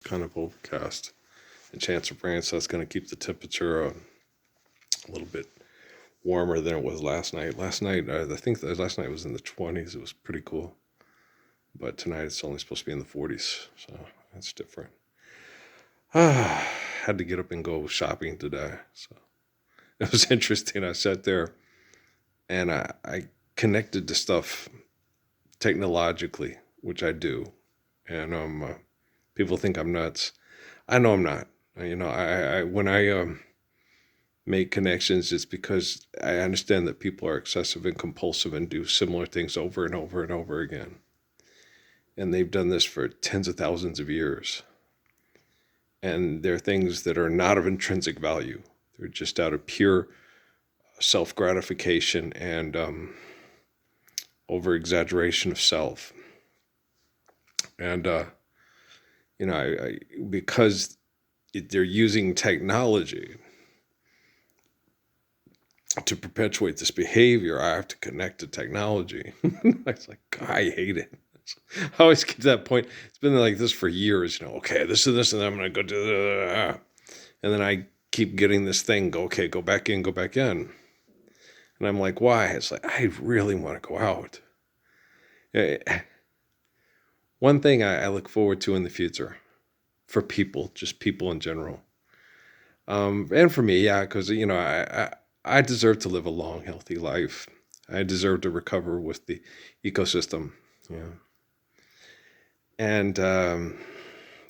kind of overcast and chance of rain, so that's going to keep the temperature a little bit warmer than it was last night. Last night, I think that last night was in the 20s. It was pretty cool. But tonight it's only supposed to be in the 40s, so that's different. Had to get up and go shopping today, so it was interesting. I sat there and I connected to stuff technologically, which I do, and people think I'm nuts. I know I'm not. I when I make connections, it's because I understand that people are excessive and compulsive and do similar things over and over and over again. And they've done this for tens of thousands of years. And they're things that are not of intrinsic value. They're just out of pure self gratification and over exaggeration of self. And, because they're using technology to perpetuate this behavior, I have to connect to technology. It's like, I hate it. I always get to that point. It's been like this for years. Okay, this and this, and I'm going to go do that. And then I keep getting this thing. Okay, go back in, go back in. And I'm like, why? It's like, I really want to go out. One thing I look forward to in the future for people, just people in general. And for me, yeah, because, I deserve to live a long, healthy life. I deserve to recover with the ecosystem. Yeah. And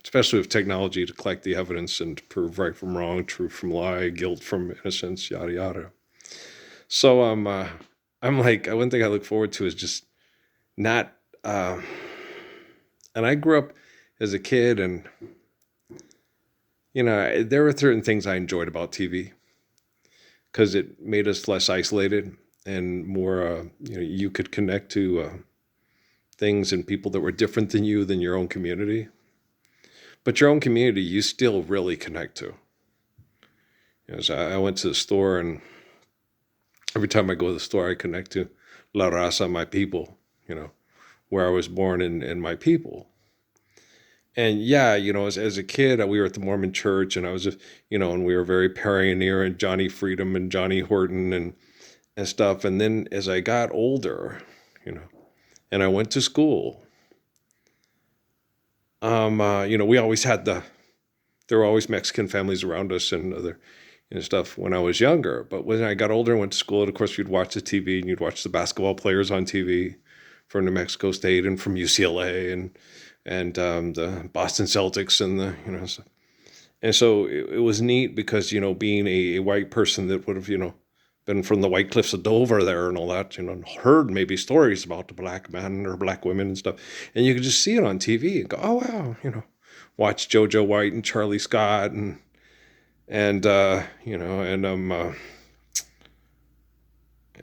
especially with technology to collect the evidence and to prove right from wrong, truth from lie, guilt from innocence, yada, yada. So I'm like, one thing I look forward to is just not, and I grew up as a kid and, there were certain things I enjoyed about TV because it made us less isolated and more, you could connect to things and people that were different than you, than your own community. But your own community, you still really connect to. So I went to the store, and every time I go to the store, I connect to La Raza, my people, where I was born and my people. And yeah, as a kid, we were at the Mormon church, and I was, and we were very pioneer and Johnny Freedom and Johnny Horton and stuff. And then as I got older, and I went to school, we always had there were always Mexican families around us and other, stuff when I was younger. But when I got older and went to school, and of course, you'd watch the TV and you'd watch the basketball players on TV from New Mexico State and from UCLA and the Boston Celtics and and so it was neat because, being a white person that would have, been from the White Cliffs of Dover there and all that, heard maybe stories about the black men or black women and stuff. And you could just see it on TV and go, oh, wow, watch JoJo White and Charlie Scott and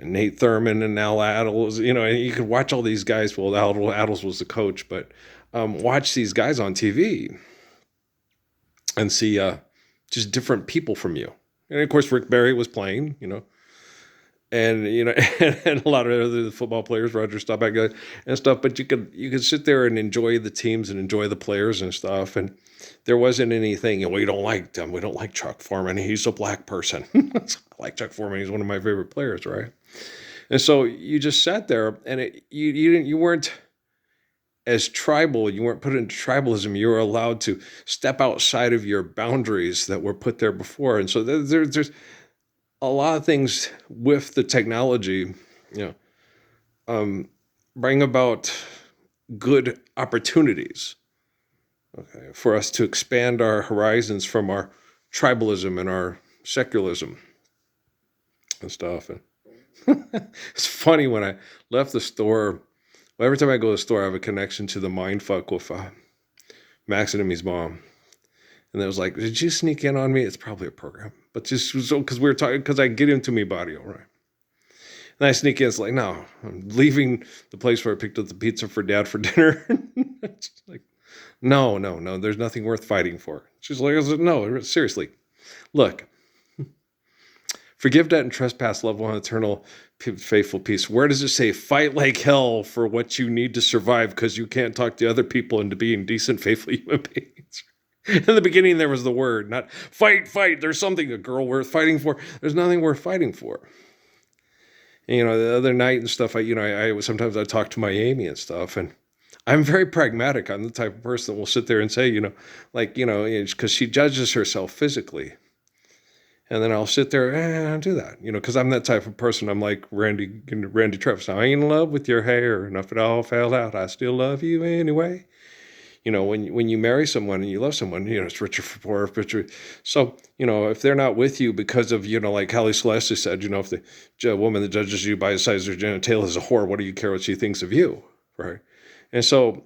Nate Thurman and Al Attles, and you could watch all these guys. Well, Al Attles was the coach, but watch these guys on TV and see just different people from you. And of course, Rick Barry was playing, and and a lot of other football players, Roger Staubach and stuff. But you could sit there and enjoy the teams and enjoy the players and stuff. And there wasn't anything. We don't like them. We don't like Chuck Foreman. He's a black person. I like Chuck Foreman. He's one of my favorite players, right? And so you just sat there, and you weren't as tribal. You weren't put into tribalism. You were allowed to step outside of your boundaries that were put there before. And so there's a lot of things with the technology, bring about good opportunities, okay, for us to expand our horizons from our tribalism and our secularism and stuff. And it's funny when I left the store. Well, every time I go to the store, I have a connection to the mindfuck with Max and Emmy's mom. And I was like, did you sneak in on me? It's probably a program. But just because we were talking, because I get into me body, all right. And I sneak in. It's like, no, I'm leaving the place where I picked up the pizza for Dad for dinner. It's like, no. There's nothing worth fighting for. She's like, no, seriously. Look, forgive debt and trespass, love one, eternal, faithful peace. Where does it say fight like hell for what you need to survive because you can't talk to other people into being decent, faithful human beings? In the beginning, there was the word, not fight, fight. There's something, a girl worth fighting for. There's nothing worth fighting for. And, the other night and stuff, I sometimes I talk to my Amy and stuff, and I'm very pragmatic. I'm the type of person that will sit there and say, because she judges herself physically. And then I'll sit there and do that, because I'm that type of person. I'm like Randy Travis. I ain't in love with your hair, and if it all fell out, I still love you anyway. When you marry someone and you love someone, it's richer for poor, richer. So, if they're not with you because of, like Halle Celeste said, if the woman that judges you by the size of her genitalia is a whore, what do you care what she thinks of you, right? And so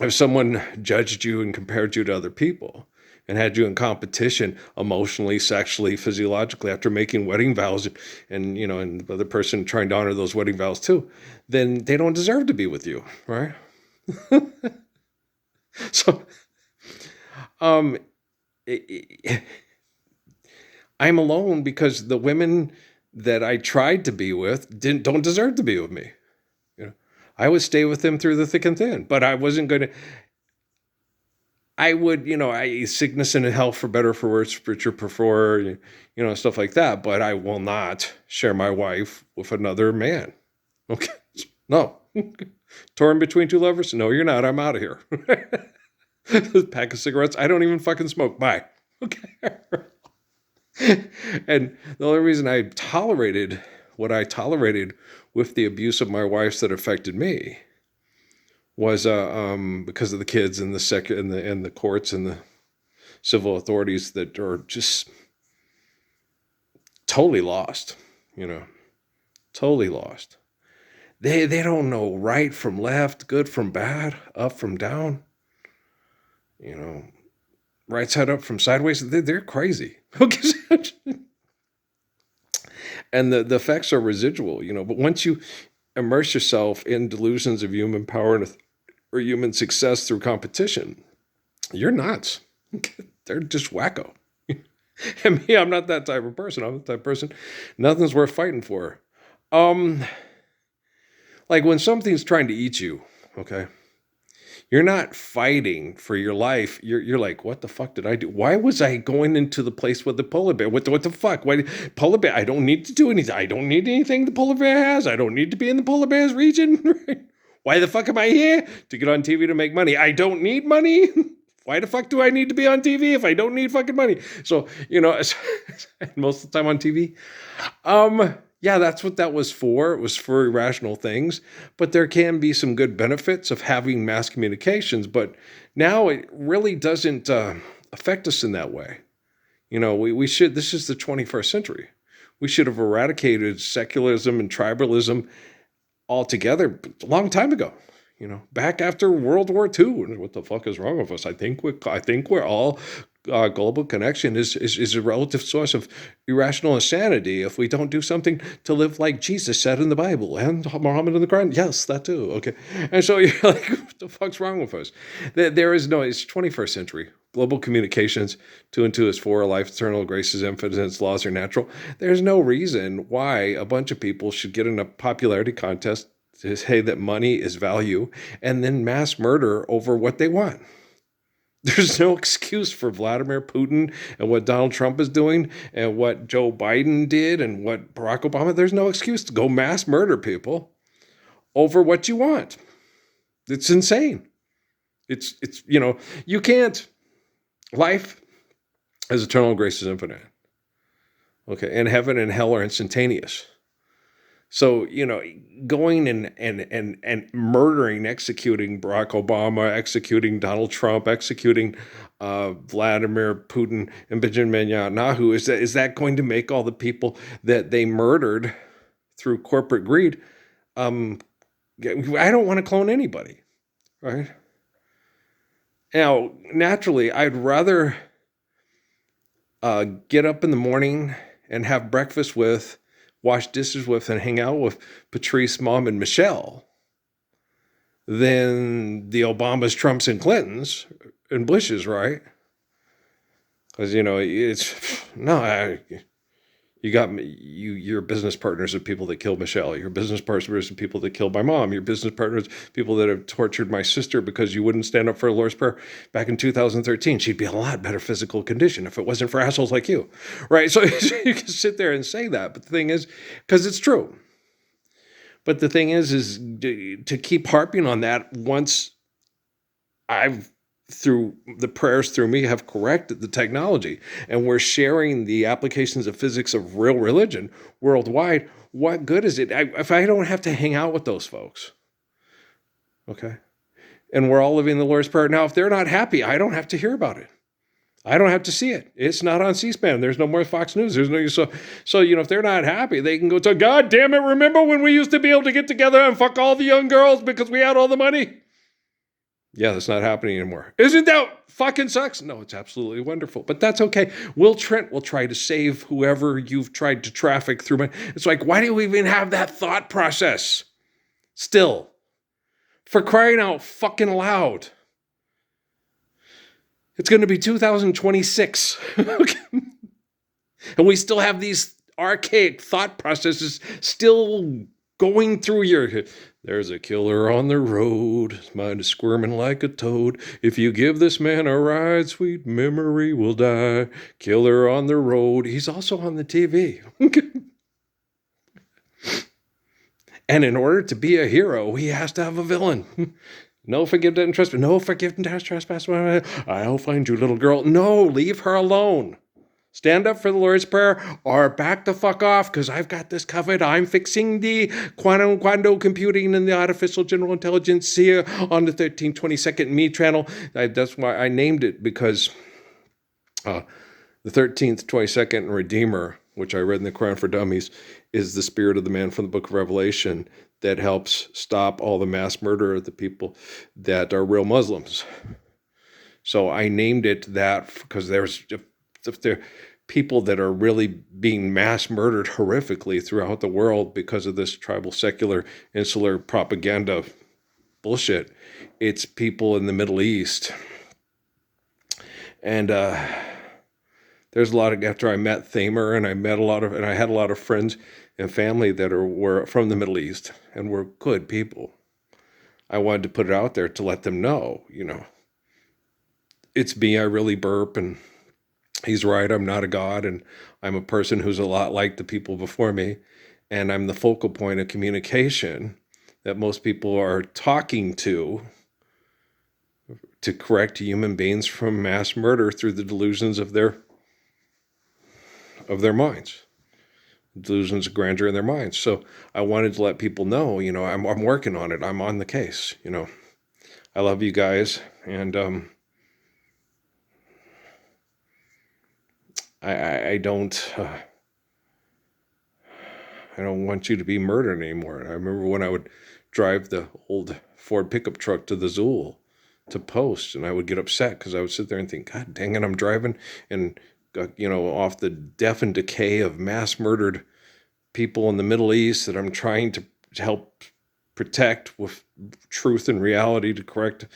if someone judged you and compared you to other people and had you in competition emotionally, sexually, physiologically after making wedding vows and the other person trying to honor those wedding vows too, then they don't deserve to be with you, right? So, I'm alone because the women that I tried to be with don't deserve to be with me. I would stay with them through the thick and thin, but I wasn't going to. I would, sickness and health for better, for worse, for richer, for stuff like that. But I will not share my wife with another man. Okay, no. Torn between two lovers? No, you're not. I'm out of here. Pack of cigarettes. I don't even fucking smoke. Bye. Okay. And the only reason I tolerated what I tolerated with the abuse of my wife's that affected me was because of the kids and the courts and the civil authorities that are just totally lost. Totally lost. They don't know right from left, good from bad, up from down. Right side up from sideways. They're crazy. And the effects are residual, but once you immerse yourself in delusions of human power or human success through competition, you're nuts. They're just wacko. And me, I'm not that type of person. I'm the type of person, nothing's worth fighting for. Like when something's trying to eat you, okay? You're not fighting for your life. You're like, what the fuck did I do? Why was I going into the place with the polar bear? What the fuck? Why polar bear? I don't need to do anything. I don't need anything the polar bear has. I don't need to be in the polar bear's region. Why the fuck am I here? To get on TV to make money. I don't need money. Why the fuck do I need to be on TV if I don't need fucking money? So, most of the time on TV. Yeah, that's what that was for. It was for irrational things. But there can be some good benefits of having mass communications. But now it really doesn't affect us in that way. We should, this is the 21st century. We should have eradicated secularism and tribalism altogether a long time ago. Back after World War II. What the fuck is wrong with us? I think we're all global connection is a relative source of irrational insanity if we don't do something to live like Jesus said in the Bible and Muhammad in the Quran. Yes, that too. Okay. And so you're like, what the fuck's wrong with us? There is no, it's 21st century. Global communications, 2 and 2 is 4, life, eternal, grace is infinite, laws are natural. There's no reason why a bunch of people should get in a popularity contest to say that money is value and then mass murder over what they want. There's no excuse for Vladimir Putin and what Donald Trump is doing and what Joe Biden did and what Barack Obama. There's no excuse to go mass murder people over what you want. It's insane. It's you can't. Life is eternal, grace is infinite. Okay, and heaven and hell are instantaneous. So, going and murdering, executing Barack Obama, executing Donald Trump, executing Vladimir Putin and Benjamin Netanyahu, is that going to make all the people that they murdered through corporate greed? I don't want to clone anybody, right? Now, naturally, I'd rather get up in the morning and have breakfast with, wash dishes with, and hang out with Patrice, Mom, and Michelle than the Obamas, Trumps, and Clintons and Bushes, right? Because, it's, no, Your business partners are people that killed Michelle. Your business partners are people that killed my mom. Your business partners, people that have tortured my sister because you wouldn't stand up for a Lord's Prayer back in 2013. She'd be in a lot better physical condition if it wasn't for assholes like you, right? So you can sit there and say that, but the thing is, because it's true. But the thing is to keep harping on that once I've, through the prayers through me, have corrected the technology and we're sharing the applications of physics of real religion worldwide, what good is it if I don't have to hang out with those folks? Okay. And we're all living the Lord's Prayer. Now, if they're not happy, I don't have to hear about it. I don't have to see it. It's not on C-SPAN. There's no more Fox News. There's no, so if they're not happy, they can go to, God damn it, remember when we used to be able to get together and fuck all the young girls because we had all the money? Yeah, that's not happening anymore. Isn't that fucking sucks? No, it's absolutely wonderful. But that's okay. Trent will try to save whoever you've tried to traffic through. It's like, why do you even have that thought process? Still. For crying out fucking loud. It's going to be 2026. And we still have these archaic thought processes still going through your... There's a killer on the road, his mind is squirming like a toad. If you give this man a ride, sweet memory will die. Killer on the road. He's also on the TV. And in order to be a hero, he has to have a villain. No forgiveness and trespass. No forgiveness and trespass. I'll find you, little girl. No, leave her alone. Stand up for the Lord's Prayer or back the fuck off because I've got this covered. I'm fixing the quantum computing and the artificial general intelligence here on the 1322nd Me channel. That's why I named it, because the 13th, 22nd Redeemer, which I read in the Quran for Dummies, is the spirit of the man from the book of Revelation that helps stop all the mass murder of the people that are real Muslims. So I named it that because if there people that are really being mass murdered horrifically throughout the world because of this tribal, secular, insular propaganda bullshit, it's people in the Middle East. And there's a lot of, after I met Thamer and I had a lot of friends and family that were from the Middle East and were good people. I wanted to put it out there to let them know, it's me, I really burp, and he's right, I'm not a god, and I'm a person who's a lot like the people before me, and I'm the focal point of communication that most people are talking to correct human beings from mass murder through the delusions of their minds, delusions of grandeur in their minds. So I wanted to let people know, I'm working on it. I'm on the case. I love you guys, and I don't want you to be murdered anymore. And I remember when I would drive the old Ford pickup truck to the Zool to post, and I would get upset because I would sit there and think, God dang it, I'm driving and off the death and decay of mass murdered people in the Middle East that I'm trying to help protect with truth and reality to correct,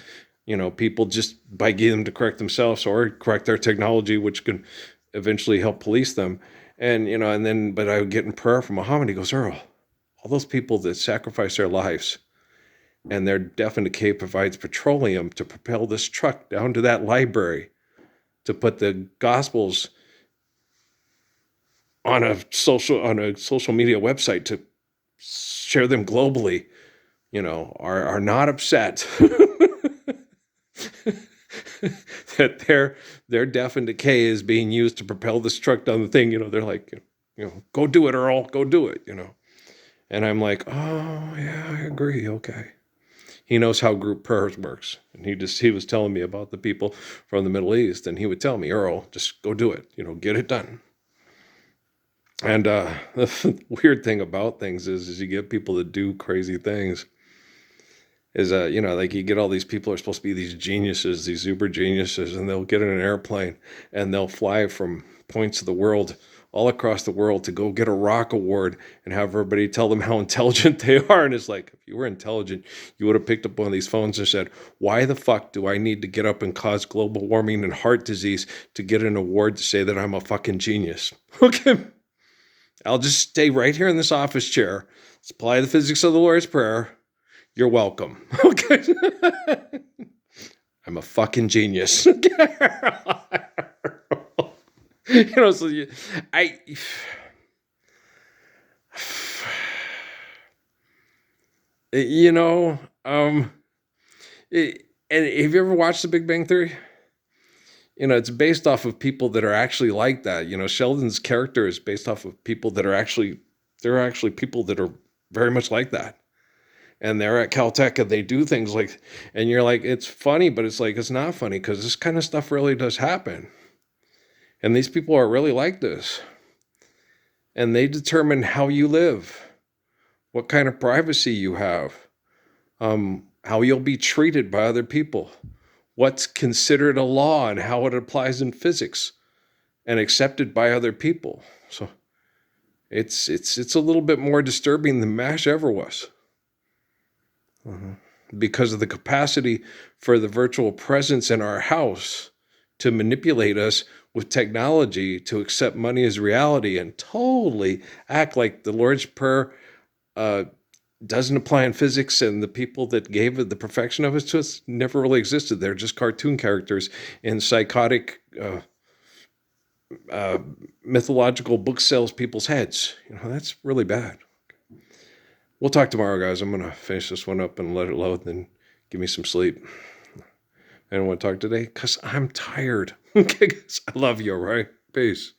people just by getting them to correct themselves or correct their technology, which can eventually help police them. And, but I would get in prayer from Muhammad. He goes, Earl, all those people that sacrifice their lives and their death and decay provides petroleum to propel this truck down to that library to put the Gospels on a social media website to share them globally, are not upset that their death and decay is being used to propel this truck down the thing. They're like, go do it, Earl, go do it, And I'm like, oh yeah, I agree. Okay. He knows how group prayers works. And he was telling me about the people from the Middle East, and he would tell me, Earl, just go do it, get it done. And the weird thing about things is you get people that do crazy things. Is like you get all these people who are supposed to be these geniuses, these uber geniuses, and they'll get in an airplane and they'll fly from points of the world, all across the world, to go get a rock award and have everybody tell them how intelligent they are. And it's like, if you were intelligent, you would have picked up one of these phones and said, why the fuck do I need to get up and cause global warming and heart disease to get an award to say that I'm a fucking genius? Okay. I'll just stay right here in this office chair. Let's apply the physics of the Lord's Prayer. You're welcome. Okay. I'm a fucking genius. So I, you know, and have you ever watched The Big Bang Theory? It's based off of people that are actually like that. Sheldon's character is based off of people that are actually, they're actually people that are very much like that. And they're at Caltech and they do things like, and you're like, it's funny, but it's like, it's not funny because this kind of stuff really does happen. And these people are really like this. And they determine how you live, what kind of privacy you have, how you'll be treated by other people, what's considered a law and how it applies in physics and accepted by other people. So it's a little bit more disturbing than MASH ever was. Because of the capacity for the virtual presence in our house to manipulate us with technology to accept money as reality and totally act like the Lord's Prayer doesn't apply in physics, and the people that gave it the perfection of it to us never really existed. They're just cartoon characters in psychotic mythological book salespeople's heads. That's really bad. We'll talk tomorrow, guys. I'm going to finish this one up and let it load, then give me some sleep. I don't want to talk today because I'm tired. Okay, guys. I love you, all right? Peace.